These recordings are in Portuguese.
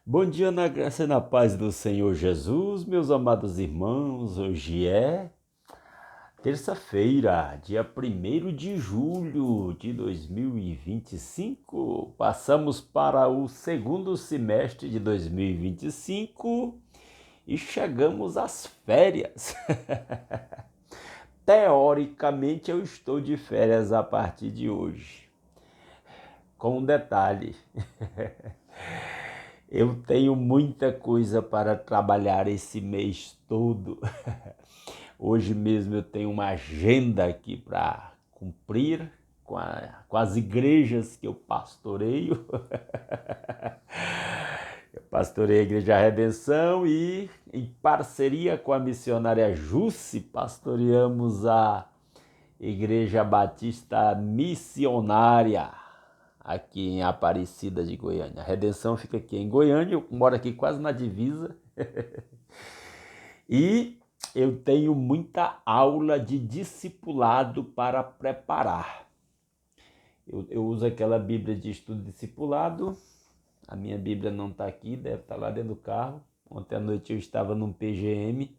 Bom dia na graça e na paz do Senhor Jesus, meus amados irmãos. Hoje é terça-feira, dia 1º de julho de 2025. Passamos para o segundo semestre de 2025 e chegamos às férias. Teoricamente, eu estou de férias a partir de hoje. Com um detalhe. Eu tenho muita coisa para trabalhar esse mês todo. Hoje mesmo eu tenho uma agenda aqui para cumprir com as igrejas que eu pastoreio. Eu pastorei a Igreja Redenção e, em parceria com a missionária Jusce, pastoreamos a Igreja Batista Missionária, aqui em Aparecida de Goiânia. A Redenção fica aqui em Goiânia, eu moro aqui quase na divisa. E eu tenho muita aula de discipulado para preparar. Eu uso aquela Bíblia de estudo discipulado. A minha Bíblia não está aqui, deve estar lá dentro do carro. Ontem à noite eu estava num PGM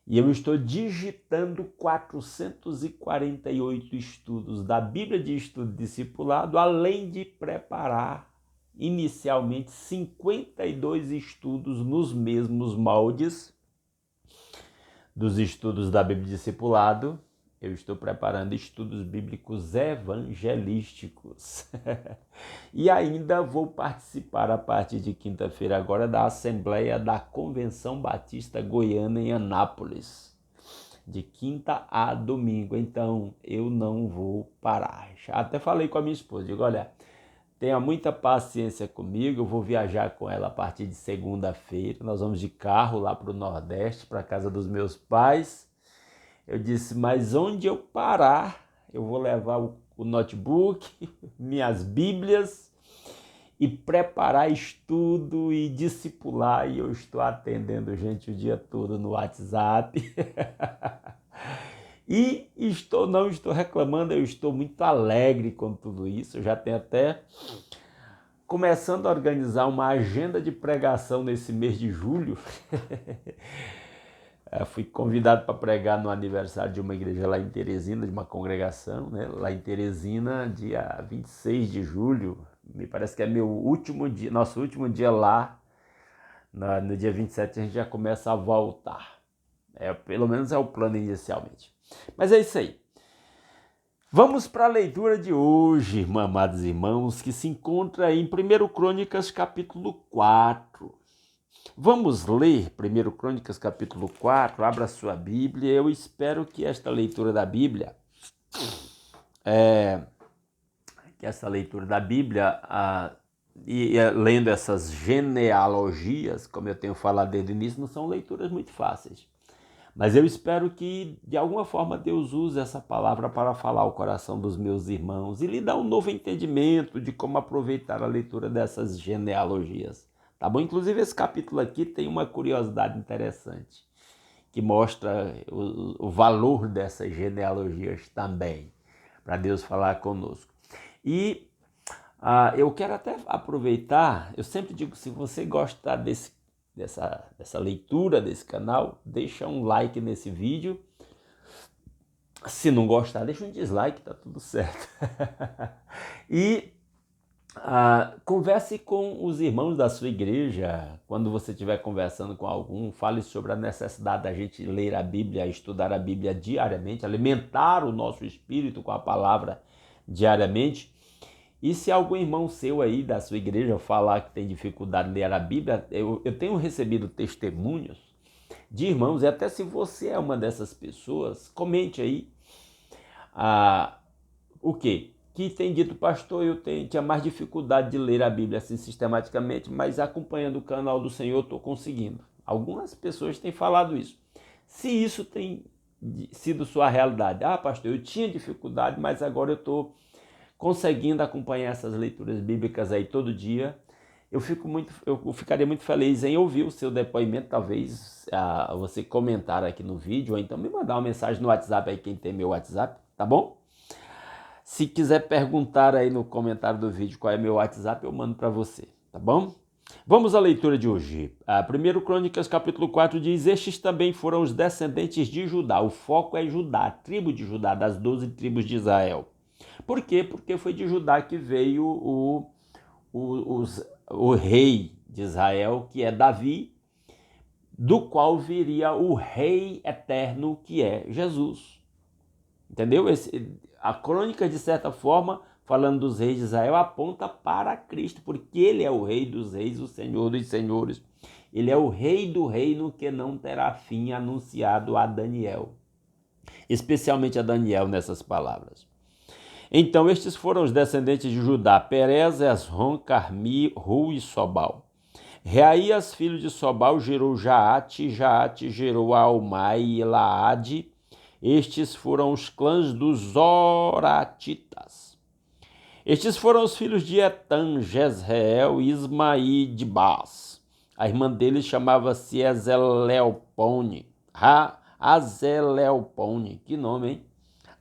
e eu estou digitando 448 estudos da Bíblia de estudo discipulado, além de preparar inicialmente 52 estudos nos mesmos moldes dos estudos da Bíblia Discipulado. Eu estou preparando estudos bíblicos evangelísticos. E ainda vou participar a partir de quinta-feira agora da Assembleia da Convenção Batista Goiana em Anápolis, de quinta a domingo. Então eu não vou parar. Já até falei com a minha esposa, digo, olha, tenha muita paciência comigo, eu vou viajar com ela a partir de segunda-feira. Nós vamos de carro lá para o Nordeste, para a casa dos meus pais. Eu disse, mas onde eu parar, eu vou levar o notebook, minhas bíblias e preparar estudo e discipular. E eu estou atendendo gente o dia todo no WhatsApp. E não estou reclamando, eu estou muito alegre com tudo isso. Eu já tenho até começando a organizar uma agenda de pregação nesse mês de julho. Fui convidado para pregar no aniversário de uma igreja lá em Teresina, de uma congregação, né? Lá em Teresina, dia 26 de julho. Me parece que é meu último dia, nosso último dia lá. No dia 27 a gente já começa a voltar. Pelo menos é o plano inicialmente. Mas é isso aí. Vamos para a leitura de hoje, amados irmãos, que se encontra em 1 Crônicas, capítulo 4. Vamos ler 1 Crônicas, capítulo 4, abra sua Bíblia. Eu espero que esta leitura da Bíblia, lendo essas genealogias, como eu tenho falado desde o início, não são leituras muito fáceis. Mas eu espero que, de alguma forma, Deus use essa palavra para falar ao coração dos meus irmãos e lhe dar um novo entendimento de como aproveitar a leitura dessas genealogias. Tá bom? Inclusive, esse capítulo aqui tem uma curiosidade interessante, que mostra o valor dessas genealogias também, para Deus falar conosco. E eu quero até aproveitar, eu sempre digo, se você gosta dessa leitura desse canal, deixa um like nesse vídeo. Se não gostar, deixa um dislike, tá tudo certo. E converse com os irmãos da sua igreja. Quando você estiver conversando com algum, fale sobre a necessidade da gente ler a Bíblia, estudar a Bíblia diariamente, alimentar o nosso espírito com a palavra diariamente. E se algum irmão seu aí da sua igreja falar que tem dificuldade de ler a Bíblia, eu tenho recebido testemunhos de irmãos, e até se você é uma dessas pessoas, comente aí o quê? Que tem dito, pastor, tinha mais dificuldade de ler a Bíblia assim sistematicamente, mas acompanhando o canal do Senhor estou conseguindo. Algumas pessoas têm falado isso. Se isso tem sido sua realidade, pastor, eu tinha dificuldade, mas agora eu estou conseguindo acompanhar essas leituras bíblicas aí todo dia, eu ficaria muito feliz em ouvir o seu depoimento, talvez você comentar aqui no vídeo, ou então me mandar uma mensagem no WhatsApp aí, quem tem meu WhatsApp, tá bom? Se quiser perguntar aí no comentário do vídeo qual é meu WhatsApp, eu mando para você, tá bom? Vamos à leitura de hoje. 1 Crônicas, capítulo 4 diz: estes também foram os descendentes de Judá. O foco é Judá, a tribo de Judá, das 12 tribos de Israel. Por quê? Porque foi de Judá que veio o rei de Israel, que é Davi, do qual viria o rei eterno, que é Jesus. Entendeu? A crônica, de certa forma, falando dos reis de Israel, aponta para Cristo, porque ele é o rei dos reis, o Senhor dos senhores. Ele é o rei do reino que não terá fim, anunciado a Daniel. Especialmente a Daniel nessas palavras. Então, estes foram os descendentes de Judá: Perez, Esrom, Carmi, Ru e Sobal. Reaías, filho de Sobal, gerou Jaate, Jaate gerou Almai e Elaade. Estes foram os clãs dos Zoratitas. Estes foram os filhos de Etan, Jezreel, Ismaí e Dibás. A irmã deles chamava-se Azeleopone. Azeleopone, que nome, hein?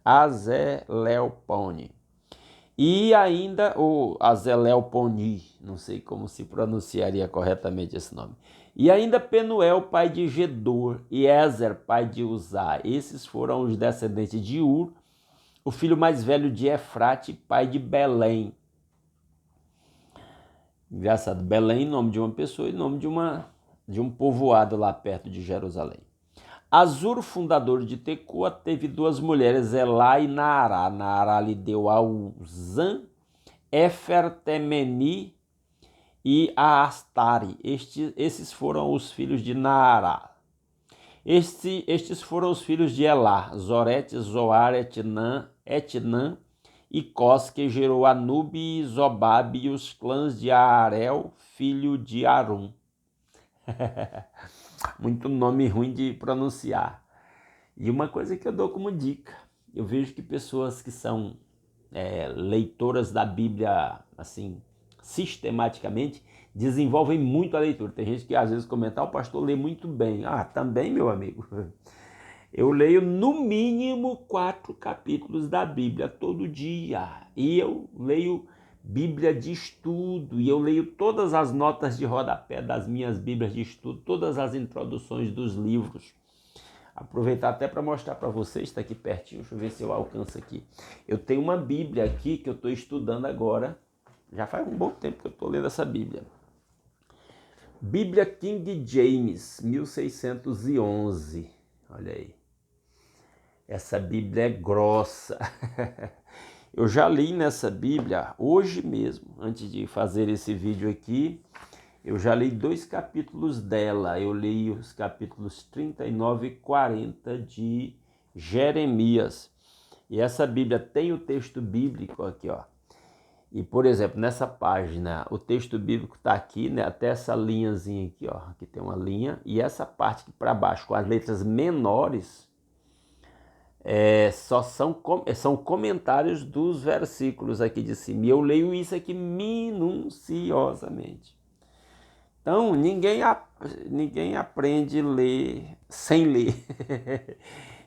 Azeleopone. E ainda o Azeleoponi, não sei como se pronunciaria corretamente esse nome. E ainda Penuel, pai de Gedor, e Ezer, pai de Uzá. Esses foram os descendentes de Ur, o filho mais velho de Efrate, pai de Belém. Engraçado, Belém, nome de uma pessoa e nome de um povoado lá perto de Jerusalém. Azur, fundador de Tecoa, teve duas mulheres, Elá e Naará. Naará lhe deu a Uzã, Efer-Temeni e a Astari. Esses foram os filhos de Naará. Estes foram os filhos de Elá, Zorete, Zoar, Etnã e Cós, que gerou Anube e Zobabe e os clãs de Arel, filho de Arum. Muito nome ruim de pronunciar. E uma coisa que eu dou como dica, eu vejo que pessoas que são leitoras da Bíblia, assim, sistematicamente, desenvolvem muito a leitura. Tem gente que às vezes comenta: o pastor lê muito bem. Também, meu amigo. Eu leio no mínimo 4 capítulos da Bíblia todo dia. E eu leio Bíblia de estudo, e eu leio todas as notas de rodapé das minhas Bíblias de estudo, todas as introduções dos livros. Aproveitar até para mostrar para vocês, está aqui pertinho, deixa eu ver se eu alcanço aqui. Eu tenho uma Bíblia aqui que eu estou estudando agora, já faz um bom tempo que eu estou lendo essa Bíblia. Bíblia King James, 1611, olha aí. Essa Bíblia é grossa. Eu já li nessa Bíblia, hoje mesmo, antes de fazer esse vídeo aqui, eu já li 2 capítulos dela. Eu li os capítulos 39 e 40 de Jeremias. E essa Bíblia tem o texto bíblico aqui, ó. E, por exemplo, nessa página, o texto bíblico está aqui, né? Até essa linhazinha aqui, ó. Aqui tem uma linha. E essa parte aqui para baixo, com as letras menores, são comentários dos versículos aqui de cima. E eu leio isso aqui minuciosamente. Então, ninguém aprende a ler sem ler.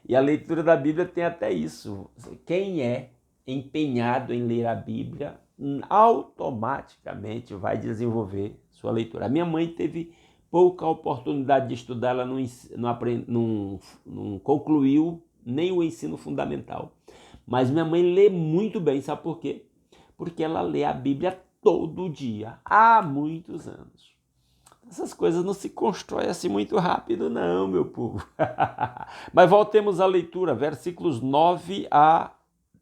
E a leitura da Bíblia tem até isso. Quem é empenhado em ler a Bíblia, automaticamente vai desenvolver sua leitura. A minha mãe teve pouca oportunidade de estudar, ela não concluiu nem o ensino fundamental. Mas minha mãe lê muito bem, sabe por quê? Porque ela lê a Bíblia todo dia, há muitos anos. Essas coisas não se constroem assim muito rápido não, meu povo. Mas voltemos à leitura, versículos 9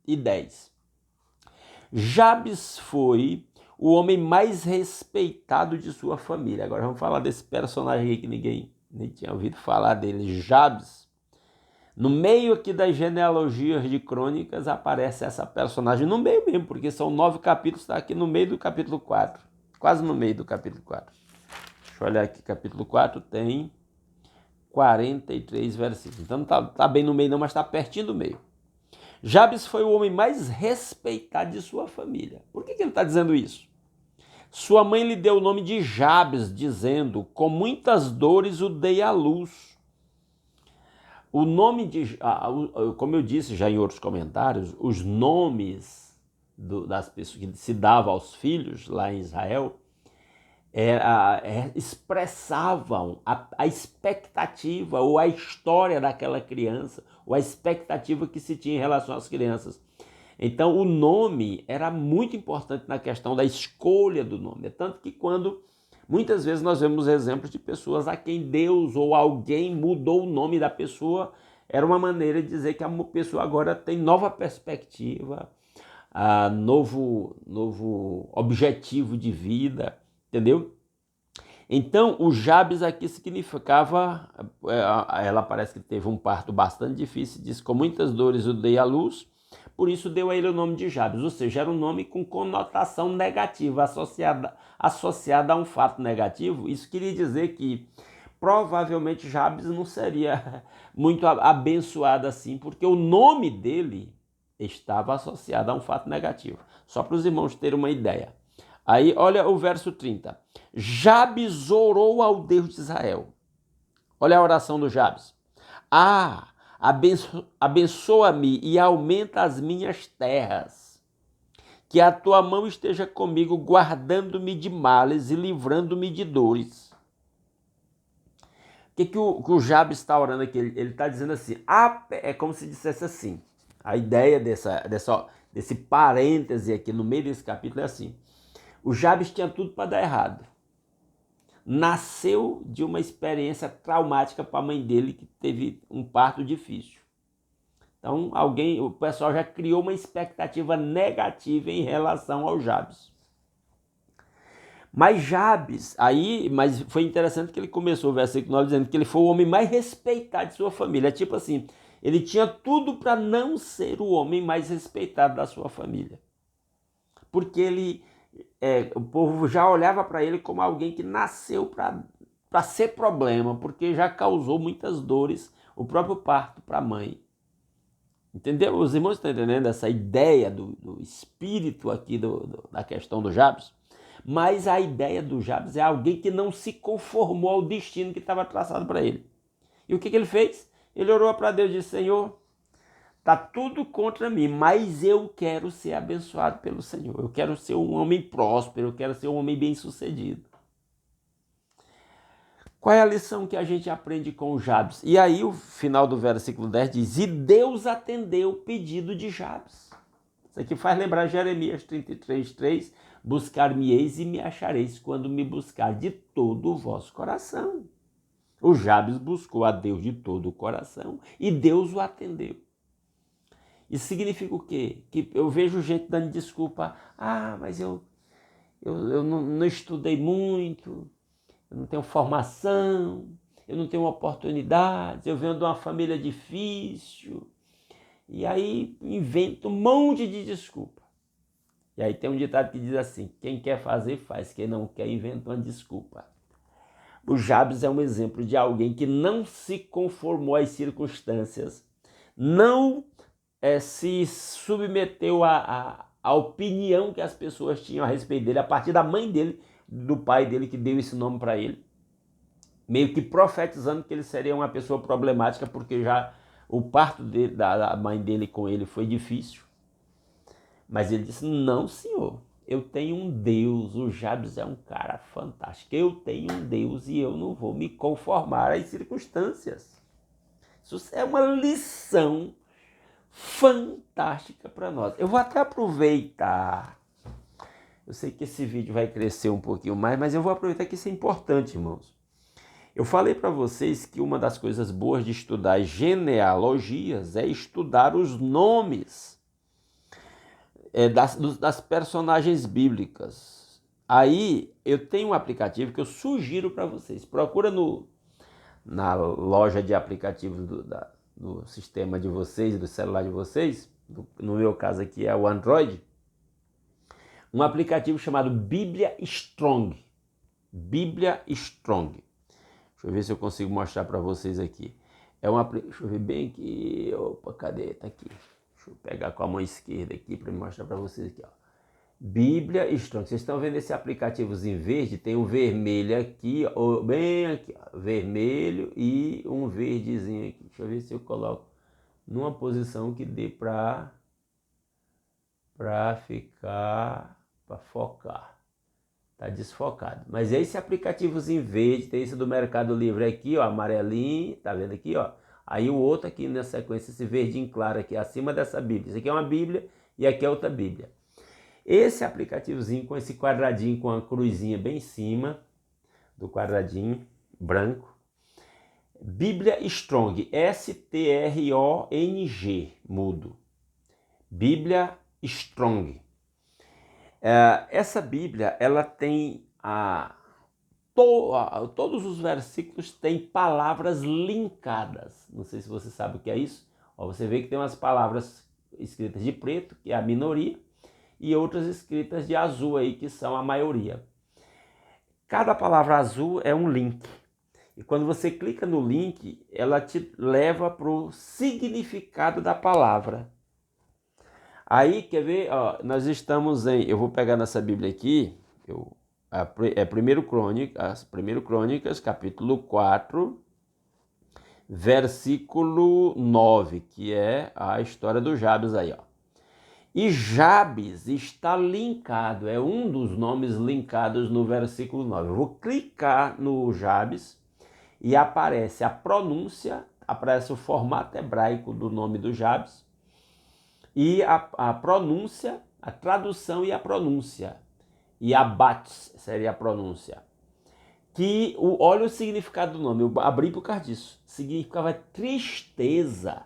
e 10. Jabes foi o homem mais respeitado de sua família. Agora vamos falar desse personagem aí que ninguém nem tinha ouvido falar dele, Jabes. No meio aqui das genealogias de crônicas aparece essa personagem, no meio mesmo, porque são 9 capítulos, está aqui no meio do capítulo 4, quase no meio do capítulo 4. Deixa eu olhar aqui, capítulo 4 tem 43 versículos. Então não está bem no meio não, mas está pertinho do meio. Jabes foi o homem mais respeitado de sua família. Por que ele está dizendo isso? Sua mãe lhe deu o nome de Jabes, dizendo: com muitas dores o dei à luz. O nome de, como eu disse já em outros comentários, os nomes das pessoas que se davam aos filhos lá em Israel expressavam a expectativa ou a história daquela criança, ou a expectativa que se tinha em relação às crianças. Então o nome era muito importante na questão da escolha do nome. É tanto que muitas vezes nós vemos exemplos de pessoas a quem Deus ou alguém mudou o nome da pessoa, era uma maneira de dizer que a pessoa agora tem nova perspectiva, novo objetivo de vida, entendeu? Então, o Jabes aqui significava, ela parece que teve um parto bastante difícil, diz, com muitas dores eu dei à luz, por isso deu a ele o nome de Jabes, ou seja, era um nome com conotação negativa, associada a um fato negativo. Isso queria dizer que provavelmente Jabes não seria muito abençoado assim, porque o nome dele estava associado a um fato negativo. Só para os irmãos terem uma ideia. Aí, olha o verso 30. Jabes orou ao Deus de Israel. Olha a oração do Jabes. Abençoa-me e aumenta as minhas terras. Que a tua mão esteja comigo, guardando-me de males e livrando-me de dores. O que o Jabes está orando aqui? Ele está dizendo assim, é como se dissesse assim, a ideia desse parêntese aqui no meio desse capítulo é assim, o Jabes tinha tudo para dar errado. Nasceu de uma experiência traumática para a mãe dele, que teve um parto difícil. Então, o pessoal já criou uma expectativa negativa em relação ao Jabes. Mas mas foi interessante que ele começou o versículo 9 dizendo que ele foi o homem mais respeitado de sua família. É tipo assim, ele tinha tudo para não ser o homem mais respeitado da sua família. Porque o povo já olhava para ele como alguém que nasceu para ser problema, porque já causou muitas dores, o próprio parto para a mãe. Entendeu? Os irmãos estão entendendo essa ideia do espírito aqui da questão do Jabes? Mas a ideia do Jabes é alguém que não se conformou ao destino que estava traçado para ele. E o que ele fez? Ele orou para Deus e disse, Senhor, está tudo contra mim, mas eu quero ser abençoado pelo Senhor. Eu quero ser um homem próspero, eu quero ser um homem bem-sucedido. Qual é a lição que a gente aprende com o Jabes? E aí o final do versículo 10 diz, e Deus atendeu o pedido de Jabes. Isso aqui faz lembrar Jeremias 33:3, buscar-me-eis e me achareis quando me buscar de todo o vosso coração. O Jabes buscou a Deus de todo o coração e Deus o atendeu. Isso significa o quê? Que eu vejo gente dando desculpa. Mas eu não estudei muito, eu não tenho formação, eu não tenho oportunidades, eu venho de uma família difícil. E aí inventa um monte de desculpa. E aí tem um ditado que diz assim, quem quer fazer, faz, quem não quer, inventa uma desculpa. O Jabes é um exemplo de alguém que não se conformou às circunstâncias, não se submeteu à opinião que as pessoas tinham a respeito dele, a partir da mãe dele, do pai dele que deu esse nome para ele, meio que profetizando que ele seria uma pessoa problemática, porque já o parto da mãe dele com ele foi difícil. Mas ele disse, não senhor, eu tenho um Deus, o Jabes é um cara fantástico, eu tenho um Deus e eu não vou me conformar às circunstâncias. Isso é uma lição fantástica para nós. Eu vou até aproveitar, eu sei que esse vídeo vai crescer um pouquinho mais, mas eu vou aproveitar que isso é importante, irmãos. Eu falei para vocês que uma das coisas boas de estudar genealogias é estudar os nomes das personagens bíblicas. Aí eu tenho um aplicativo que eu sugiro para vocês. Procura na loja de aplicativos do sistema de vocês, do celular de vocês, no meu caso aqui é o Android, um aplicativo chamado Bíblia Strong. Bíblia Strong. Deixa eu ver se eu consigo mostrar para vocês aqui. Deixa eu ver bem aqui. Opa, cadê? Tá aqui. Deixa eu pegar com a mão esquerda aqui para mostrar para vocês aqui, ó. Bíblia Strong. Vocês estão vendo esse aplicativozinho verde? Tem um vermelho aqui, ó, bem aqui, ó, vermelho e um verdezinho aqui. Deixa eu ver se eu coloco numa posição que dê para focar. Tá desfocado. Mas esse aplicativozinho verde, tem esse do Mercado Livre aqui, ó, amarelinho, tá vendo aqui, ó? Aí o outro aqui na sequência, esse verdinho claro aqui, acima dessa Bíblia. Isso aqui é uma Bíblia e aqui é outra Bíblia. Esse aplicativozinho com esse quadradinho com a cruzinha bem em cima do quadradinho branco. Bíblia Strong, S-T-R-O-N-G, mudo. Bíblia Strong. Essa Bíblia, ela tem todos os versículos têm palavras linkadas. Não sei se você sabe o que é isso. Ó, você vê que tem umas palavras escritas de preto, que é a minoria, e outras escritas de azul aí, que são a maioria. Cada palavra azul é um link. E quando você clica no link, ela te leva para o significado da palavra. Aí, quer ver? Ó, nós estamos em... Eu vou pegar nessa Bíblia aqui. É 1 Crônicas, capítulo 4, versículo 9, que é a história do Jabes aí, ó. E Jabes está linkado, é um dos nomes linkados no versículo 9. Eu vou clicar no Jabes e aparece a pronúncia, aparece o formato hebraico do nome do Jabes, e a pronúncia, a tradução e a pronúncia. E abates seria a pronúncia. Olha o significado do nome, eu abri por causa disso. Significava tristeza.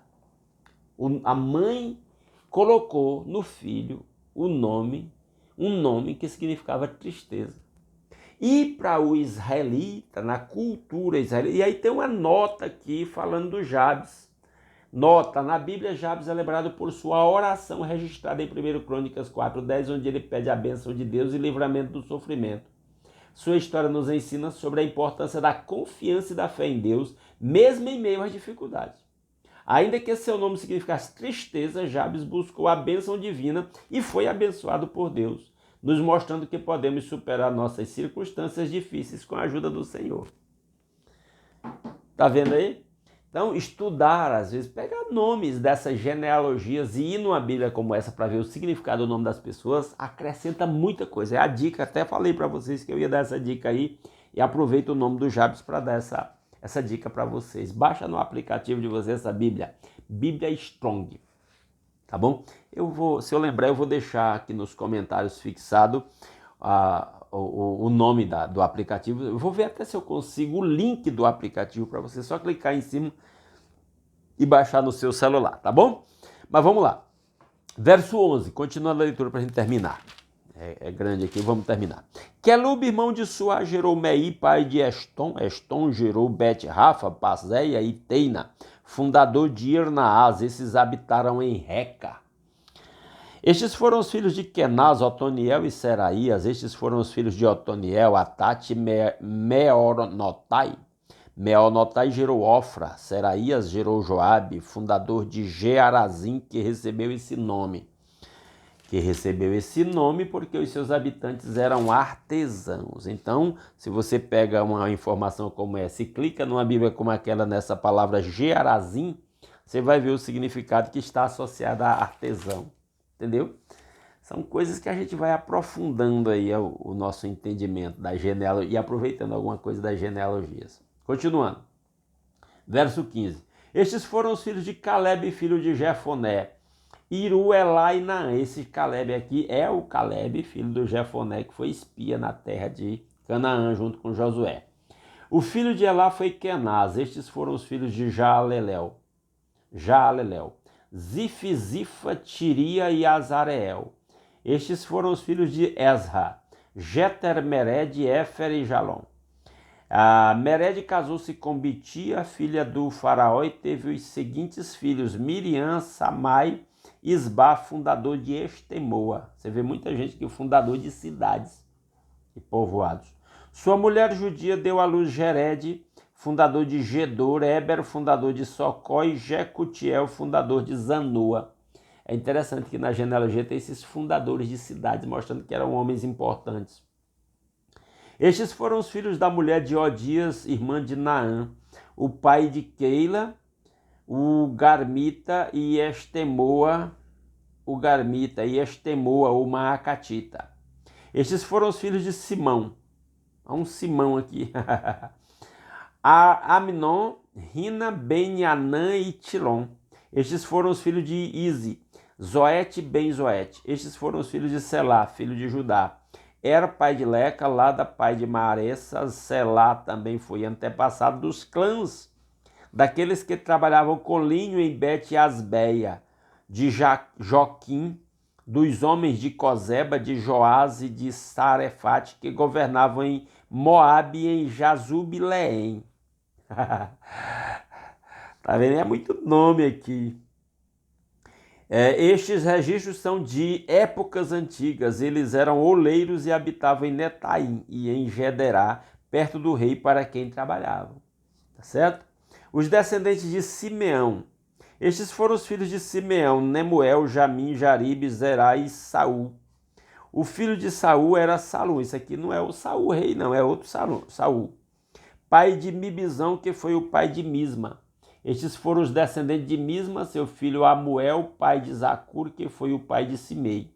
A mãe colocou no filho um nome que significava tristeza. E para o israelita, na cultura israelita, e aí tem uma nota aqui falando do Jabes. Nota, na Bíblia, Jabes é lembrado por sua oração registrada em 1 Crônicas 4:10, onde ele pede a bênção de Deus e livramento do sofrimento. Sua história nos ensina sobre a importância da confiança e da fé em Deus, mesmo em meio às dificuldades. Ainda que seu nome significasse tristeza, Jabes buscou a bênção divina e foi abençoado por Deus, nos mostrando que podemos superar nossas circunstâncias difíceis com a ajuda do Senhor. Tá vendo aí? Então, estudar, às vezes, pegar nomes dessas genealogias e ir numa Bíblia como essa para ver o significado do nome das pessoas, acrescenta muita coisa. É a dica, até falei para vocês que eu ia dar essa dica aí e aproveito o nome do Jabes para dar essa dica para vocês. Baixa no aplicativo de vocês essa Bíblia, Bíblia Strong, tá bom? Se eu lembrar, eu vou deixar aqui nos comentários fixado o nome do aplicativo. Eu vou ver até se eu consigo o link do aplicativo para você só clicar em cima e baixar no seu celular, tá bom? Mas vamos lá. Verso 11, continuando a leitura para a gente terminar. É grande aqui, vamos terminar. Quelub, irmão de Suá, gerou Mei, pai de Estom. Estom gerou Bet-Rafa, Pazéia e Teina, fundador de Irnaás. Esses habitaram em Reca. Estes foram os filhos de Kenaz, Otoniel e Seraías. Estes foram os filhos de Otoniel, Atate e Meonotai. Meonotai gerou Ofra. Seraías gerou Joabe, fundador de Gearazim, que recebeu esse nome. Porque os seus habitantes eram artesãos. Então, se você pega uma informação como essa e clica numa Bíblia como aquela, nessa palavra Gearazim, você vai ver o significado que está associado a artesão. Entendeu? São coisas que a gente vai aprofundando aí o nosso entendimento da genealogia e aproveitando alguma coisa das genealogias. Continuando. Verso 15. Estes foram os filhos de Caleb, filho de Jefoné. Iru, Elá e Naã. Esse Caleb aqui é o Caleb, filho do Jefoné, que foi espia na terra de Canaã, junto com Josué. O filho de Elá foi Kenaz. Estes foram os filhos de Jaalelel. Zif, Zifa, Tiria e Azareel. Estes foram os filhos de Ezra, Jeter, Mered, Éfer e Jalom. Mered casou-se com Bitia, filha do faraó, e teve os seguintes filhos: Miriam, Samai, Isba, fundador de Estemoa. Você vê muita gente que é o fundador de cidades e povoados. Sua mulher judia deu à luz Jered, fundador de Gedor, Eber, fundador de Socó, e Jecutiel, fundador de Zanoa. É interessante que na genealogia tem esses fundadores de cidades, mostrando que eram homens importantes. Estes foram os filhos da mulher de Odias, irmã de Naã, o pai de Keila, o Garmita e Estemoa, o Maacatita. Estes foram os filhos de Simão. Há um Simão aqui. Aminon, Rina, Ben-Anã e Tilom. Estes foram os filhos de Izi, Zoete e Ben-Zoete. Estes foram os filhos de Selá, filho de Judá. Era pai de Leca, Lada, pai de Maressa. Selá também foi antepassado dos clãs daqueles que trabalhavam com linho em Bet-Asbeia, de Joquim, dos homens de Cozeba, de Joás e de Sarefate, que governavam em Moabe e em Jazub-Leém. Tá vendo? É muito nome aqui. Estes registros são de épocas antigas. Eles eram oleiros e habitavam em Netaim e em Gederá, perto do rei para quem trabalhavam. Tá certo? Os descendentes de Simeão. Estes foram os filhos de Simeão: Nemuel, Jamim, Jaribe, Zerá e Saul. O filho de Saul era Salum. Isso aqui não é o Saul rei, não, é outro Saul. Pai de Mibizão, que foi o pai de Misma. Estes foram os descendentes de Misma, seu filho Amuel, pai de Zacur, que foi o pai de Simei.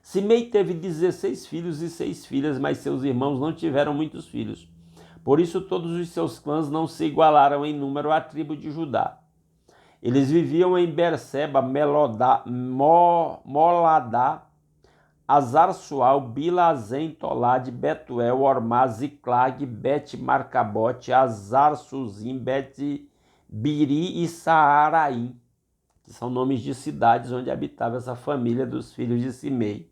Simei teve 16 filhos e 6 filhas, mas seus irmãos não tiveram muitos filhos. Por isso todos os seus clãs não se igualaram em número à tribo de Judá. Eles viviam em Berseba, Moladá, Azar-Sual, Bilazém, Tolade, Betuel, Ormá, Ziclag, Bet-Marcabote, Azar-Suzim, Bet-Biri e Saaraim, que são nomes de cidades onde habitava essa família dos filhos de Simei.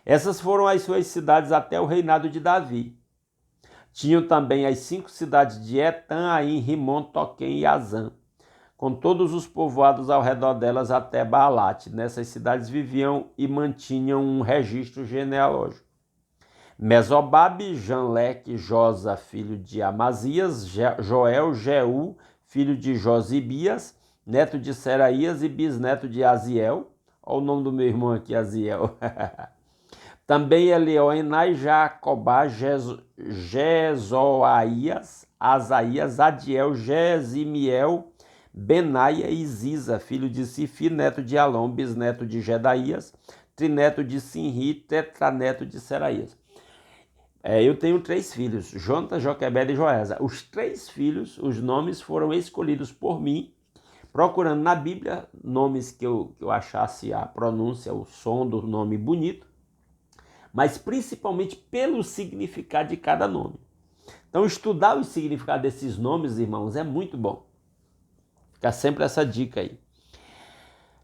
Essas foram as suas cidades até o reinado de Davi. Tinham também as 5 cidades de Etã, Aim, Rimon, Toquém e Azã, com todos os povoados ao redor delas até Baalate. Nessas cidades viviam e mantinham um registro genealógico. Mesobabe, Janleque, Josa, filho de Amazias, Joel, Jeú, filho de Josibias, neto de Seraías e bisneto de Aziel. Olha o nome do meu irmão aqui, Aziel. Também Elioenai, Jacobá, Jezoaías, Asaías, Adiel, Jezimiel, Benaia e Ziza, filho de Sifi, neto de Alom, bisneto de Gedaías, trineto de Sinri, tetraneto de Seraías. Eu tenho 3 filhos, Jontas, Joquebed e Joesa. Os 3 filhos, os nomes foram escolhidos por mim, procurando na Bíblia nomes que eu achasse a pronúncia, o som do nome bonito, mas principalmente pelo significado de cada nome. Então, estudar o significado desses nomes, irmãos, é muito bom. Fica sempre essa dica aí.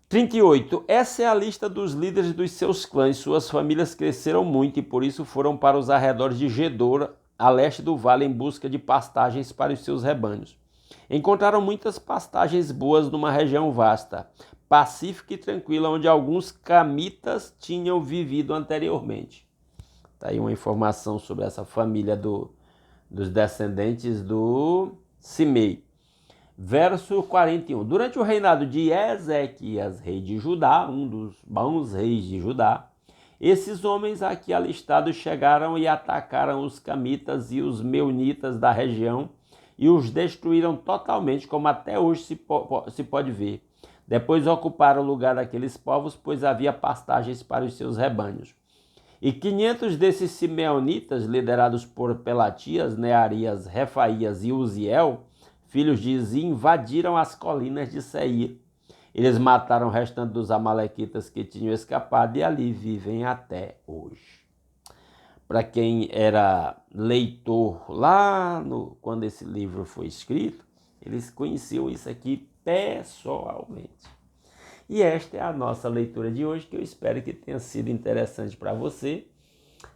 38. Essa é a lista dos líderes dos seus clãs. Suas famílias cresceram muito e por isso foram para os arredores de Gedor, a leste do vale, em busca de pastagens para os seus rebanhos. Encontraram muitas pastagens boas numa região vasta, pacífica e tranquila, onde alguns camitas tinham vivido anteriormente. Está aí uma informação sobre essa família dos descendentes do Simei. Verso 41. Durante o reinado de Ezequias, rei de Judá, um dos bons reis de Judá, esses homens aqui alistados chegaram e atacaram os camitas e os meunitas da região e os destruíram totalmente, como até hoje se pode ver. Depois ocuparam o lugar daqueles povos, pois havia pastagens para os seus rebanhos. E 500 desses simeonitas, liderados por Pelatias, Nearias, Refaías e Uziel, filhos de Izi, invadiram as colinas de Seir. Eles mataram o restante dos amalequitas que tinham escapado e ali vivem até hoje. Para quem era leitor lá quando esse livro foi escrito, eles conheciam isso aqui pessoalmente. E esta é a nossa leitura de hoje, que eu espero que tenha sido interessante para você.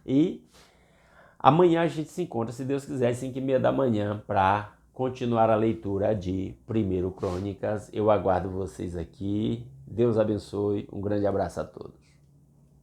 E amanhã a gente se encontra, se Deus quiser, às 5h30 da manhã, para continuar a leitura de 1 Crônicas. Eu aguardo vocês aqui. Deus abençoe. Um grande abraço a todos.